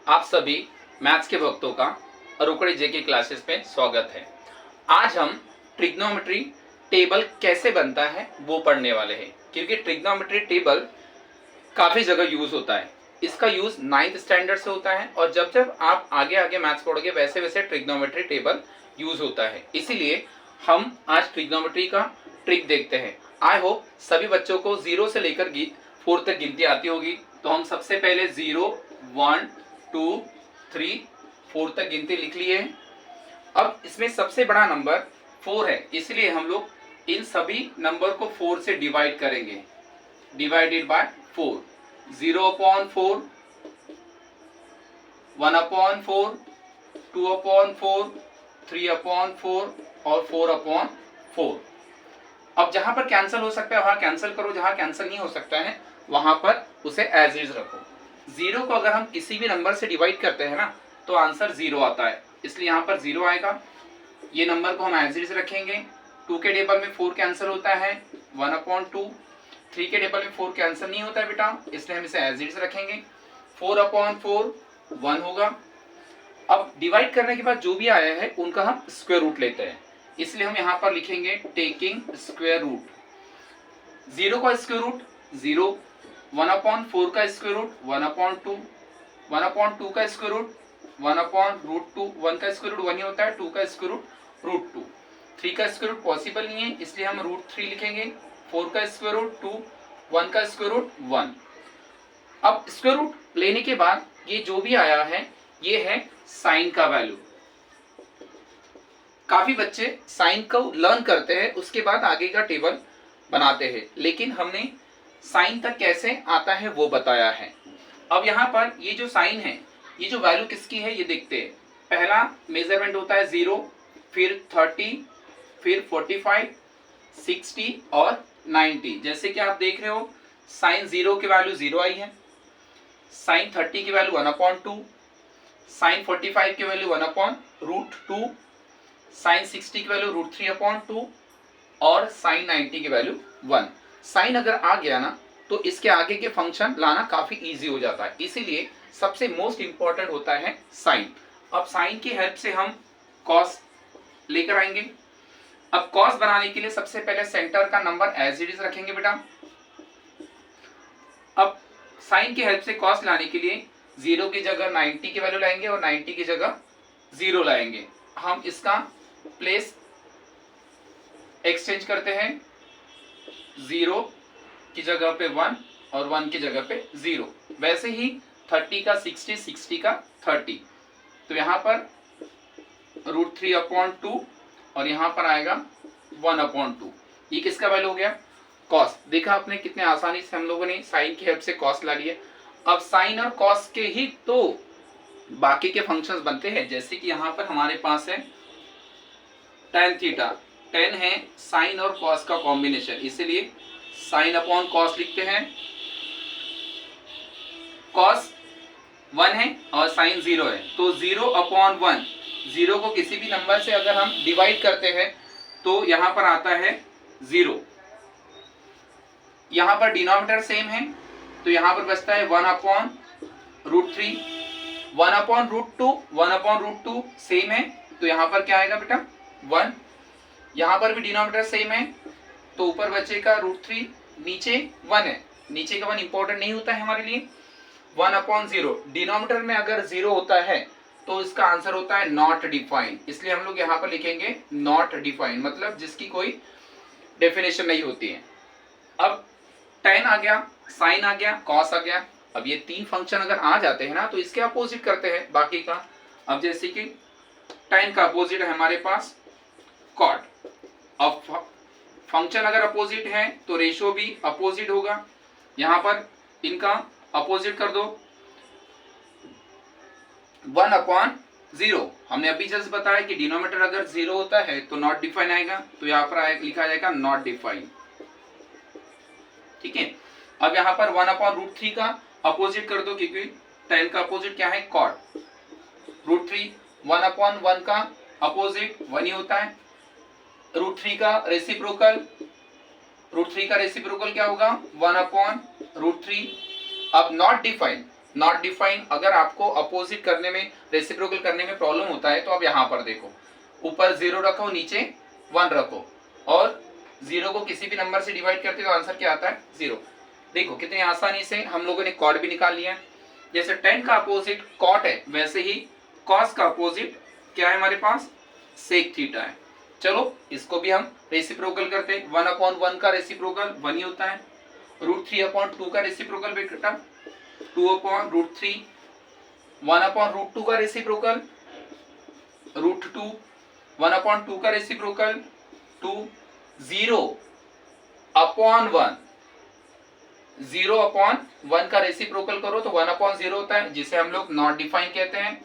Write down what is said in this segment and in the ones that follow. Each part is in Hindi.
आप सभी मैथ्स के भक्तों का अरुकड़े जेके क्लासेस में स्वागत है। आज हम ट्रिग्नोमेट्री टेबल कैसे बनता है वो पढ़ने वाले हैं, क्योंकि ट्रिग्नोमेट्री टेबल काफ़ी जगह यूज़ होता है। इसका यूज़ 9th स्टैंडर्ड से होता है और जब जब आप आगे आगे मैथ्स पढ़ोगे वैसे वैसे ट्रिग्नोमेट्री टेबल यूज़ होता है। इसीलिए हम आज ट्रिग्नोमेट्री का ट्रिक देखते हैं। आई होप सभी बच्चों को 0 से लेकर 4 तक गिनती आती होगी। तो हम सबसे पहले 0, 1, 2, 3, 4 तक गिनती लिख लिए हैं। अब इसमें सबसे बड़ा नंबर 4 है, इसलिए हम लोग इन सभी नंबर को 4 से डिवाइड करेंगे। डिवाइडेड बाय 4, 0/4, 1/4, 2/4, 3/4 और 4/4। अब जहां पर कैंसिल हो सकता है वहां कैंसिल करो, जहां कैंसिल नहीं हो सकता है वहां पर उसे एज इज रखो। 0 को अगर हम किसी भी नंबर से डिवाइड करते हैं ना तो आंसर 0 आता है, इसलिए यहाँ पर 0 आएगा। ये नंबर को हम एज इज रखेंगे। 2 के टेबल में 4 कैंसिल होता है, 1/2। 3 के टेबल में 4 कैंसिल नहीं होता है बेटा, इसलिए हम इसे एज इज रखेंगे। 4/4 1 होगा। अब डिवाइड करने के बाद जो भी आया है उनका हम स्क्वायर रूट लेते हैं, इसलिए हम यहाँ पर लिखेंगे टेकिंग स्क्वायर रूट। 0 का स्क्वायर रूट 0, 1/4 का स्क्वायर रूट 1/2, 1/2 का स्क्वायर रूट 1/√2, 1 का स्क्वायर रूट 1 ही होता है, 2 का स्क्वायर रूट √2। 3 का स्क्वायर रूट पॉसिबल नहीं है, इसलिए हम √3 लिखेंगे। 4 का स्क्वायर रूट 2, 1 का स्क्वायर रूट 1। अब स्क्वायर रूट लेने के बाद ये जो भी आया है ये है साइन का वैल्यू। काफी बच्चे साइन को लर्न करते हैं, उसके बाद आगे का टेबल बनाते हैं, लेकिन हमने साइन तक कैसे आता है वो बताया है। अब यहाँ पर ये जो साइन है, ये जो वैल्यू किसकी है ये देखते हैं। पहला मेजरमेंट होता है 0, फिर 30, फिर 45, 60 और 90। जैसे कि आप देख रहे हो साइन 0 की वैल्यू 0 आई है, साइन 30 की वैल्यू 1/2, साइन 45 की वैल्यू 1/√2, साइन 60 की वैल्यू √3/2 और साइन 90 की वैल्यू 1। साइन अगर आ गया ना तो इसके आगे के फंक्शन लाना काफी इजी हो जाता है, इसीलिए सबसे मोस्ट इंपॉर्टेंट होता है साइन। अब साइन की हेल्प से हम कॉस लेकर आएंगे। अब कॉस बनाने के लिए सबसे पहले सेंटर का नंबर एज इट इज रखेंगे बेटा। अब साइन की हेल्प से कॉस लाने के लिए 0 की जगह 90 की वैल्यू लाएंगे और 90 की जगह 0 लाएंगे। हम इसका प्लेस एक्सचेंज करते हैं, 0 की जगह पे 1 और 1 की जगह पे 0। वैसे ही 30 का 60, 60 का 30, तो यहाँ पर √3/2 और यहाँ पर आएगा 1/2। ये किसका वैल्यू हो गया? कॉस। देखा आपने कितने आसानी से हम लोगों ने साइन की हेल्प से कॉस ला लिया। अब साइन और कॉस के ही तो बाकी के फंक्शंस बनते हैं, जैसे कि यहाँ पर हमारे पास है tan थीटा। tan है साइन और कॉस का कॉम्बिनेशन, इसीलिए साइन अपॉन कॉस लिखते हैं। कॉस 1 है और साइन 0 है, तो 0/1। 0 को किसी भी नंबर से अगर हम डिवाइड करते हैं तो यहाँ पर आता है 0। यहाँ पर डिनोमिनेटर सेम है तो यहाँ पर बचता है 1/√3, 1/√2, 1/√2 सेम है तो यहाँ पर क्या आएगा बेटा 1। यहाँ पर भी डिनोमिनेटर सेम है तो ऊपर बचेगा √3, नीचे 1 है, नीचे का 1 इंपॉर्टेंट नहीं होता है हमारे लिए। 1/0 डिनोमिनेटर में अगर 0 होता है तो इसका आंसर होता है नॉट डिफाइंड, इसलिए हम लोग यहाँ पर लिखेंगे नॉट डिफाइंड, मतलब जिसकी कोई डेफिनेशन नहीं होती है। अब tan आ गया, साइन आ गया, कॉस आ गया। अब ये 3 फंक्शन अगर आ जाते हैं ना तो इसके अपोजिट करते हैं बाकी का। अब जैसे कि tan का अपोजिट है हमारे पास कॉट। अब फंक्शन अगर अपोजिट है तो रेशियो भी अपोजिट होगा। यहाँ पर इनका अपोजिट कर दो, 1/0। हमने अभी जस्ट बताया कि डिनोमिनेटर अगर 0 होता है तो नॉट डिफाइन आएगा, तो यहाँ पर लिखा जाएगा नॉट डिफाइन। ठीक है। अब यहाँ पर 1/√3 का अपोजिट कर दो, क्योंकि tan का अपोजिट क्या है कॉट। √3, 1/1 का अपोजिट 1 ही होता है। √3 का रेसिप्रोकल, √3 का रेसिप्रोकल क्या होगा 1/√3। अब नॉट डिफाइन, नॉट डिफाइन, अगर आपको अपोजिट करने में, रेसिप्रोकल करने में प्रॉब्लम होता है तो आप यहाँ पर देखो, ऊपर 0 रखो, नीचे 1 रखो, और 0 को किसी भी नंबर से डिवाइड करते तो आंसर क्या आता है 0। देखो कितनी आसानी से हम लोगों ने कॉट भी निकाल लिया है। जैसे tan का अपोजिट कॉट है, वैसे ही cos का अपोजिट क्या है हमारे पास, सेक थीटा है। चलो इसको भी हम रेसिप्रोकल करते हैं। 1/1 का रेसिप्रोकल 1 ही होता है। √3/2 का रेसिप्रोकल बेटा 2/√3। 1/√2 का रेसिप्रोकल √2। 1/2 का रेसिप्रोकल 2। 0/1, 0/1 का रेसिप्रोकल करो तो 1/0 होता है, जिसे हम लोग नॉट डिफाइन कहते हैं,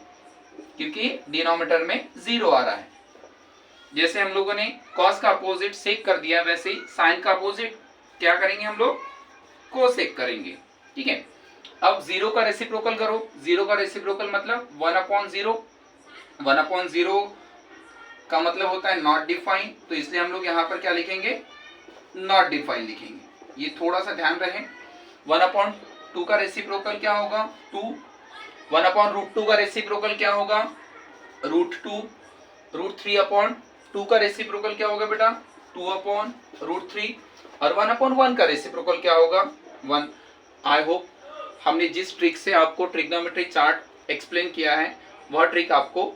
क्योंकि डिनोमिनेटर में 0 आ रहा है। जैसे हम लोगों ने cos का अपोजिट सेक कर दिया, वैसे ही sin का अपोजिट क्या करेंगे हम लोग, कोसेक करेंगे। ठीक है, अब 0 का रेसिप्रोकल करो। 0 का रेसिप्रोकल मतलब 1/0। 1/0 का मतलब होता है नॉट डिफाइन, तो इसलिए हम लोग यहाँ पर क्या लिखेंगे, नॉट डिफाइन लिखेंगे। ये थोड़ा सा ध्यान रहे। 1/2 का रेसिप्रोकल क्या होगा, 2। 1/√2 का रेसिप्रोकल क्या होगा, √2। √3/2 का रेसिप्रोकल क्या होगा बेटा, 2/√3। और 1/1 का रेसिप्रोकल क्या होगा, 1। आई होप हमने जिस ट्रिक से आपको ट्रिग्नोमेट्रिक चार्ट एक्सप्लेन किया है, वह ट्रिक आपको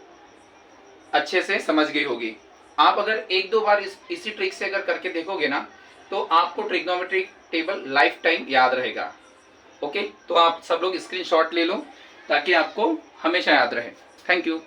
अच्छे से समझ गई होगी। आप अगर 1-2 बार इसी ट्रिक से अगर करके देखोगे ना, तो आपको ट्रिग्नोमेट्रिक टेबल लाइफ टाइम याद रहेगा। ओके, तो आप सब लोग स्क्रीनशॉट ले लो ताकि आपको हमेशा याद रहे। Thank you.